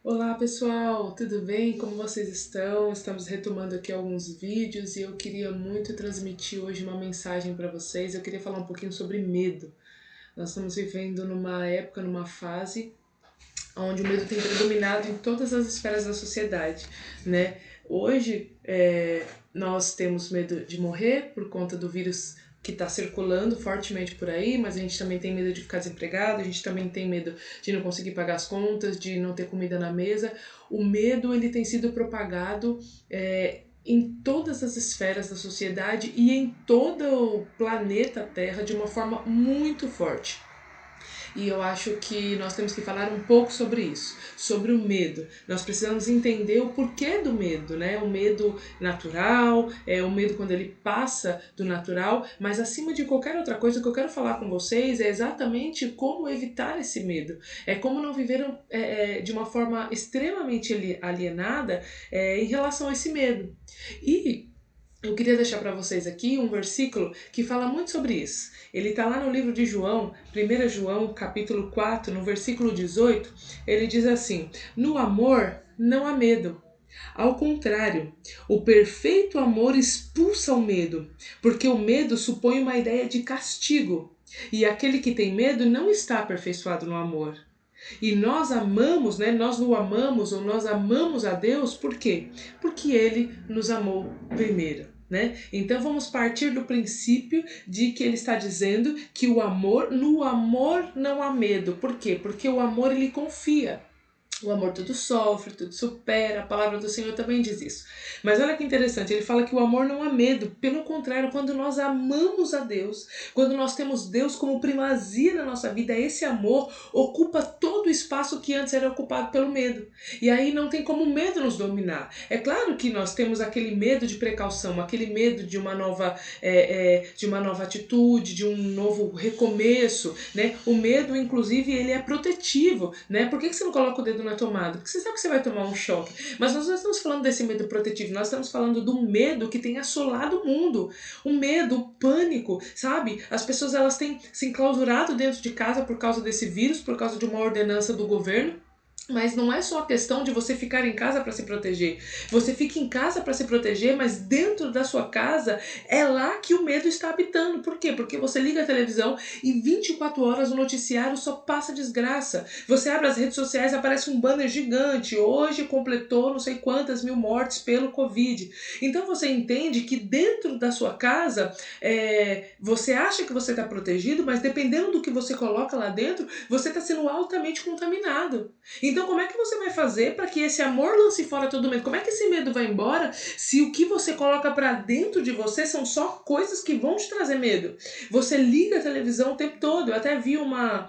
Olá pessoal, tudo bem? Como vocês estão? Estamos retomando aqui alguns vídeos e eu queria muito transmitir hoje uma mensagem para vocês. Eu queria falar um pouquinho sobre medo. Nós estamos vivendo numa época, numa fase onde o medo tem predominado em todas as esferas da sociedade, né? Hoje nós temos medo de morrer por conta do vírus que está circulando fortemente por aí, mas a gente também tem medo de ficar desempregado, a gente também tem medo de não conseguir pagar as contas, de não ter comida na mesa. O medo ele tem sido propagado em todas as esferas da sociedade e em todo o planeta Terra de uma forma muito forte. E eu acho que nós temos que falar um pouco sobre isso, sobre o medo. Nós precisamos entender o porquê do medo, né? O medo natural, o medo quando ele passa do natural, mas acima de qualquer outra coisa, o que eu quero falar com vocês é exatamente como evitar esse medo. É como não viver de uma forma extremamente alienada em relação a esse medo. E eu queria deixar para vocês aqui um versículo que fala muito sobre isso. Ele está lá no livro de João, 1 João, capítulo 4, no versículo 18. Ele diz assim: no amor não há medo. Ao contrário, o perfeito amor expulsa o medo, porque o medo supõe uma ideia de castigo. E aquele que tem medo não está aperfeiçoado no amor. E nós amamos, né? Nós o amamos ou nós amamos a Deus por quê? Porque Ele nos amou primeiro. Né? Então vamos partir do princípio de que ele está dizendo que no amor não há medo. Por quê? Porque o amor ele confia. O amor tudo sofre, tudo supera, a palavra do Senhor também diz isso. Mas olha que interessante, ele fala que o amor não há medo. Pelo contrário, quando nós amamos a Deus, quando nós temos Deus como primazia na nossa vida, esse amor ocupa todo o espaço que antes era ocupado pelo medo. E aí não tem como o medo nos dominar. É claro que nós temos aquele medo de precaução, aquele medo de de uma nova atitude, de um novo recomeço, né? O medo, inclusive, ele é protetivo, né? Por que você não coloca o dedo na tomada? Porque você sabe que você vai tomar um choque. Mas nós não estamos falando desse medo protetivo, nós estamos falando do medo que tem assolado o mundo. O medo, o pânico, sabe? As pessoas elas têm se enclausurado dentro de casa por causa desse vírus, por causa de uma ordenança do governo. Mas não é só a questão de você ficar em casa para se proteger. Você fica em casa para se proteger, mas dentro da sua casa é lá que o medo está habitando. Por quê? Porque você liga a televisão e 24 horas o noticiário só passa desgraça. Você abre as redes sociais, aparece um banner gigante. Hoje completou não sei quantas mil mortes pelo Covid. Então você entende que dentro da sua casa você acha que você está protegido, mas dependendo do que você coloca lá dentro, você está sendo altamente contaminado. Então, como é que você vai fazer para que esse amor lance fora todo medo? Como é que esse medo vai embora se o que você coloca para dentro de você são só coisas que vão te trazer medo? Você liga a televisão o tempo todo. Eu até vi uma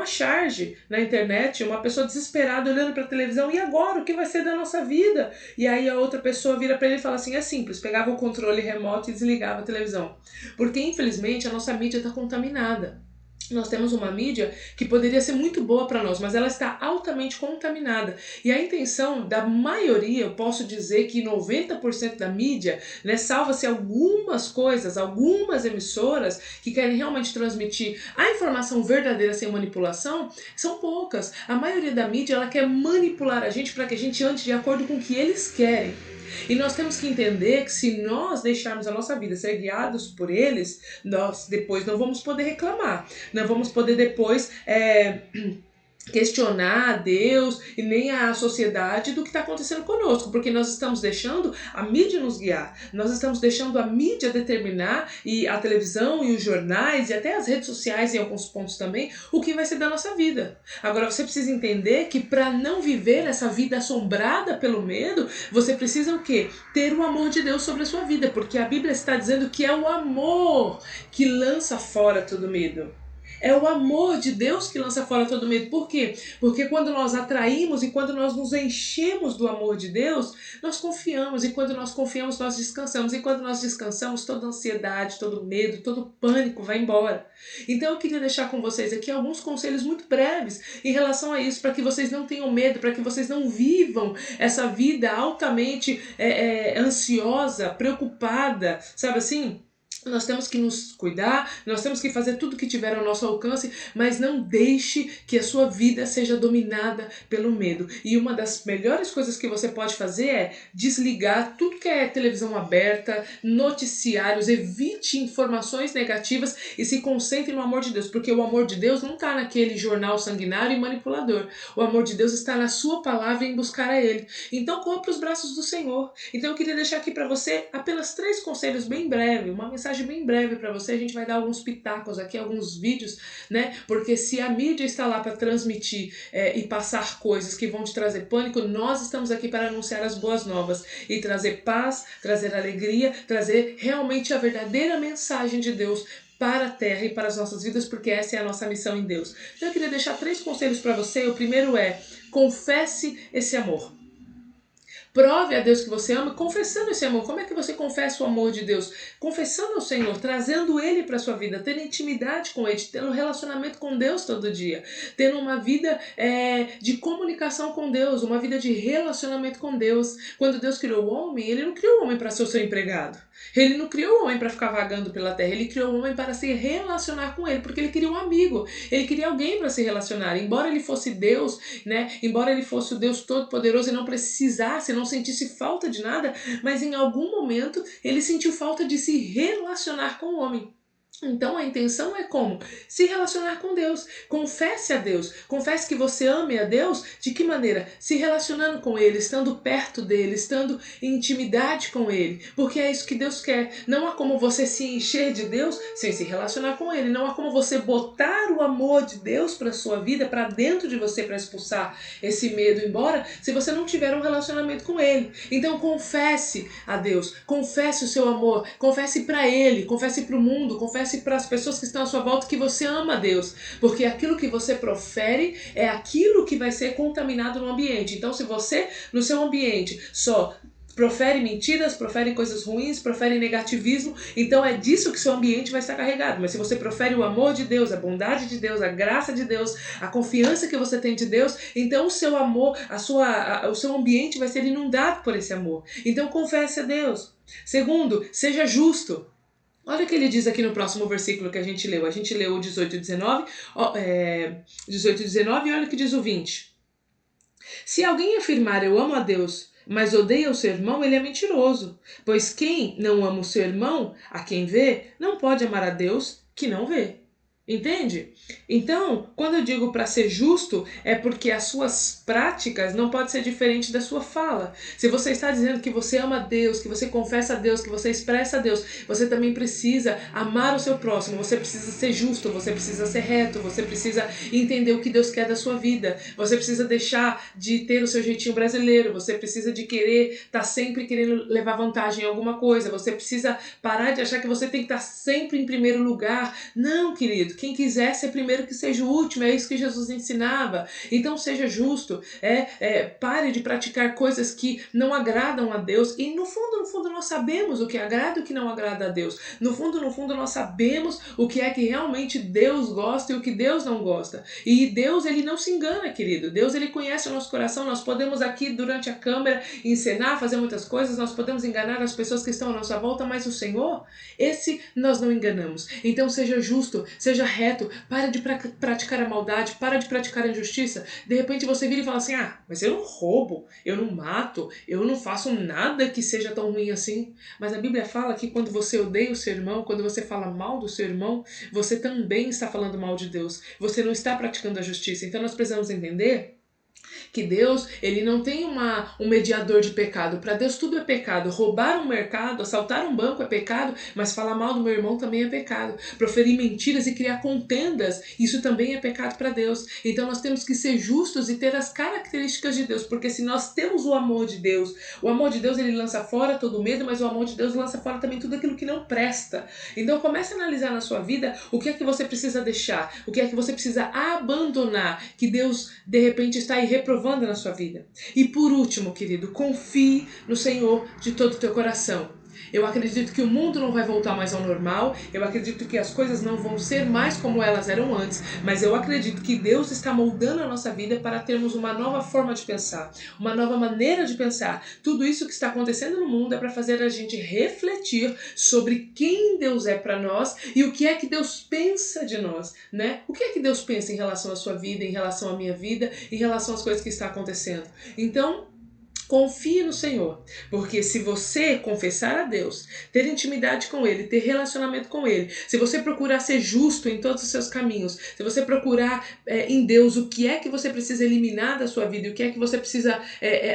charge na internet, uma pessoa desesperada olhando para a televisão. E agora? O que vai ser da nossa vida? E aí a outra pessoa vira para ele e fala assim, é simples, pegava o controle remoto e desligava a televisão. Porque, infelizmente, a nossa mídia está contaminada. Nós temos uma mídia que poderia ser muito boa para nós, mas ela está altamente contaminada. E a intenção da maioria, eu posso dizer que 90% da mídia, né, salva-se algumas coisas, algumas emissoras que querem realmente transmitir a informação verdadeira sem manipulação, são poucas. A maioria da mídia ela quer manipular a gente para que a gente ande de acordo com o que eles querem. E nós temos que entender que se nós deixarmos a nossa vida ser guiados por eles, nós depois não vamos poder reclamar, não vamos poder depois questionar a Deus e nem a sociedade do que está acontecendo conosco, porque nós estamos deixando a mídia nos guiar, nós estamos deixando a mídia determinar, e a televisão e os jornais e até as redes sociais em alguns pontos também, o que vai ser da nossa vida. Agora você precisa entender que para não viver essa vida assombrada pelo medo, você precisa o quê? Ter o amor de Deus sobre a sua vida, porque a Bíblia está dizendo que é o amor que lança fora todo medo. É o amor de Deus que lança fora todo medo. Por quê? Porque quando nós atraímos e quando nós nos enchemos do amor de Deus, nós confiamos. E quando nós confiamos, nós descansamos. E quando nós descansamos, toda ansiedade, todo medo, todo pânico vai embora. Então eu queria deixar com vocês aqui alguns conselhos muito breves em relação a isso, para que vocês não tenham medo, para que vocês não vivam essa vida altamente ansiosa, preocupada, sabe assim? Nós temos que nos cuidar, nós temos que fazer tudo que tiver ao nosso alcance, mas não deixe que a sua vida seja dominada pelo medo. E uma das melhores coisas que você pode fazer é desligar tudo que é televisão aberta, noticiários, evite informações negativas e se concentre no amor de Deus, porque o amor de Deus não está naquele jornal sanguinário e manipulador. O amor de Deus está na sua palavra e em buscar a Ele. Então corra para os braços do Senhor. Então eu queria deixar aqui para você apenas 3 conselhos bem breves, uma mensagem bem breve para você. A gente vai dar alguns pitacos aqui, alguns vídeos, né? Porque se a mídia está lá para transmitir e passar coisas que vão te trazer pânico, nós estamos aqui para anunciar as boas novas e trazer paz, trazer alegria, trazer realmente a verdadeira mensagem de Deus para a terra e para as nossas vidas, porque essa é a nossa missão em Deus. Então eu queria deixar 3 conselhos para você. O primeiro é: confesse esse amor. Prove a Deus que você ama, confessando esse amor. Como é que você confessa o amor de Deus? Confessando ao Senhor, trazendo Ele para a sua vida, tendo intimidade com Ele, tendo um relacionamento com Deus todo dia, tendo uma vida de comunicação com Deus, uma vida de relacionamento com Deus. Quando Deus criou o homem, Ele não criou o homem para ser o seu empregado. Ele não criou o homem para ficar vagando pela terra. Ele criou o homem para se relacionar com Ele, porque Ele queria um amigo. Ele queria alguém para se relacionar. Embora Ele fosse Deus, né? Embora Ele fosse o Deus Todo-Poderoso e não precisasse, não sentisse falta de nada, mas em algum momento Ele sentiu falta de se relacionar com o homem. Então a intenção é como? Se relacionar com Deus. Confesse a Deus. Confesse que você ame a Deus. De que maneira? Se relacionando com Ele, estando perto dEle, estando em intimidade com Ele. Porque é isso que Deus quer. Não há como você se encher de Deus sem se relacionar com Ele. Não há como você botar o amor de Deus para a sua vida, para dentro de você, para expulsar esse medo embora, se você não tiver um relacionamento com Ele. Então confesse a Deus. Confesse o seu amor. Confesse para Ele. Confesse para o mundo. Confesse para as pessoas que estão à sua volta que você ama a Deus, porque aquilo que você profere é aquilo que vai ser contaminado no ambiente. Então se você no seu ambiente só profere mentiras, profere coisas ruins, profere negativismo, então é disso que seu ambiente vai estar carregado. Mas se você profere o amor de Deus, a bondade de Deus, a graça de Deus, a confiança que você tem de Deus, então o seu amor, o seu ambiente vai ser inundado por esse amor. Então confesse a Deus. Segundo, seja justo. Olha o que ele diz aqui no próximo versículo que a gente leu. A gente leu o 18 e 19, 18 e 19 e olha o que diz o 20. Se alguém afirmar eu amo a Deus, mas odeia o seu irmão, ele é mentiroso. Pois quem não ama o seu irmão, a quem vê, não pode amar a Deus que não vê. Entende? Então, quando eu digo para ser justo, é porque as suas práticas não podem ser diferentes da sua fala. Se você está dizendo que você ama a Deus, que você confessa a Deus, que você expressa a Deus, você também precisa amar o seu próximo, você precisa ser justo, você precisa ser reto, você precisa entender o que Deus quer da sua vida, você precisa deixar de ter o seu jeitinho brasileiro, você precisa de estar sempre querendo levar vantagem em alguma coisa, você precisa parar de achar que você tem que estar sempre em primeiro lugar. Não, querido. Quem quiser ser primeiro que seja o último, é isso que Jesus ensinava. Então seja justo, pare de praticar coisas que não agradam a Deus. E no fundo nós sabemos o que agrada e o que não agrada a Deus. No fundo nós sabemos o que é que realmente Deus gosta e o que Deus não gosta. E Deus, ele não se engana, querido. Deus, ele conhece o nosso coração. Nós podemos aqui durante a câmera encenar, fazer muitas coisas, nós podemos enganar as pessoas que estão à nossa volta, mas o Senhor, esse nós não enganamos. Então seja justo, seja reto, para de praticar a maldade, para de praticar a injustiça. De repente você vira e fala assim, mas eu não roubo, eu não mato, eu não faço nada que seja tão ruim assim. Mas a Bíblia fala que quando você odeia o seu irmão, quando você fala mal do seu irmão, você também está falando mal de Deus. Você não está praticando a justiça. Então nós precisamos entender que Deus, ele não tem um mediador de pecado. Para Deus tudo é pecado. Roubar um mercado, assaltar um banco é pecado, mas falar mal do meu irmão também é pecado. Proferir mentiras e criar contendas, isso também é pecado para Deus. Então nós temos que ser justos e ter as características de Deus, porque se nós temos o amor de Deus ele lança fora todo medo, mas o amor de Deus lança fora também tudo aquilo que não presta. Então comece a analisar na sua vida o que é que você precisa deixar, o que é que você precisa abandonar, que Deus de repente está aí reprovando na sua vida. E por último, querido, confie no Senhor de todo o teu coração. Eu acredito que o mundo não vai voltar mais ao normal, eu acredito que as coisas não vão ser mais como elas eram antes, mas eu acredito que Deus está moldando a nossa vida para termos uma nova forma de pensar, uma nova maneira de pensar. Tudo isso que está acontecendo no mundo é para fazer a gente refletir sobre quem Deus é para nós e o que é que Deus pensa de nós, né? O que é que Deus pensa em relação à sua vida, em relação à minha vida, em relação às coisas que estão acontecendo. Então, confie no Senhor, porque se você confessar a Deus, ter intimidade com Ele, ter relacionamento com Ele, se você procurar ser justo em todos os seus caminhos, se você procurar em Deus o que é que você precisa eliminar da sua vida, o que é que você precisa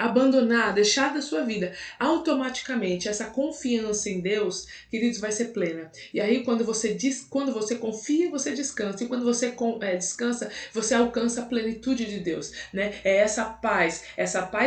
abandonar, deixar da sua vida, automaticamente essa confiança em Deus, queridos, vai ser plena. E aí quando você confia, você descansa, e quando você descansa, você alcança a plenitude de Deus, né? É essa paz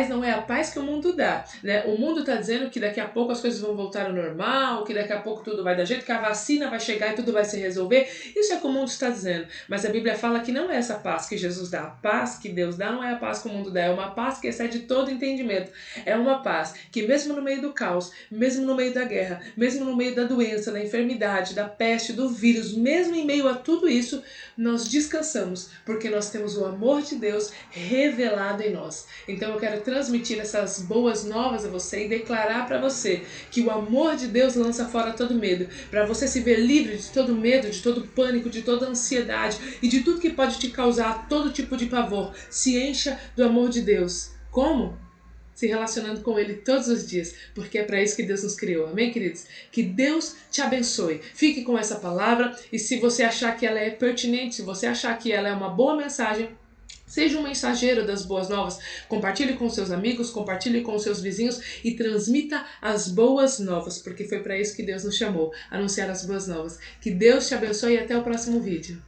não é a paz que o mundo dá, né? O mundo está dizendo que daqui a pouco as coisas vão voltar ao normal, que daqui a pouco tudo vai dar jeito, que a vacina vai chegar e tudo vai se resolver. Isso é o que o mundo está dizendo. Mas a Bíblia fala que não é essa paz que Jesus dá. A paz que Deus dá não é a paz que o mundo dá. É uma paz que excede todo entendimento. É uma paz que mesmo no meio do caos, mesmo no meio da guerra, mesmo no meio da doença, da enfermidade, da peste, do vírus, mesmo em meio a tudo isso, nós descansamos, porque nós temos o amor de Deus revelado em nós. Então eu quero transmitir essas boas novas a você e declarar para você que o amor de Deus lança fora todo medo, para você se ver livre de todo medo, de todo pânico, de toda ansiedade e de tudo que pode te causar todo tipo de pavor. Se encha do amor de Deus. Como? Se relacionando com Ele todos os dias, porque é para isso que Deus nos criou. Amém, queridos? Que Deus te abençoe. Fique com essa palavra e se você achar que ela é pertinente, se você achar que ela é uma boa mensagem, seja um mensageiro das boas novas. Compartilhe com seus amigos, compartilhe com seus vizinhos e transmita as boas novas, porque foi para isso que Deus nos chamou, anunciar as boas novas. Que Deus te abençoe e até o próximo vídeo.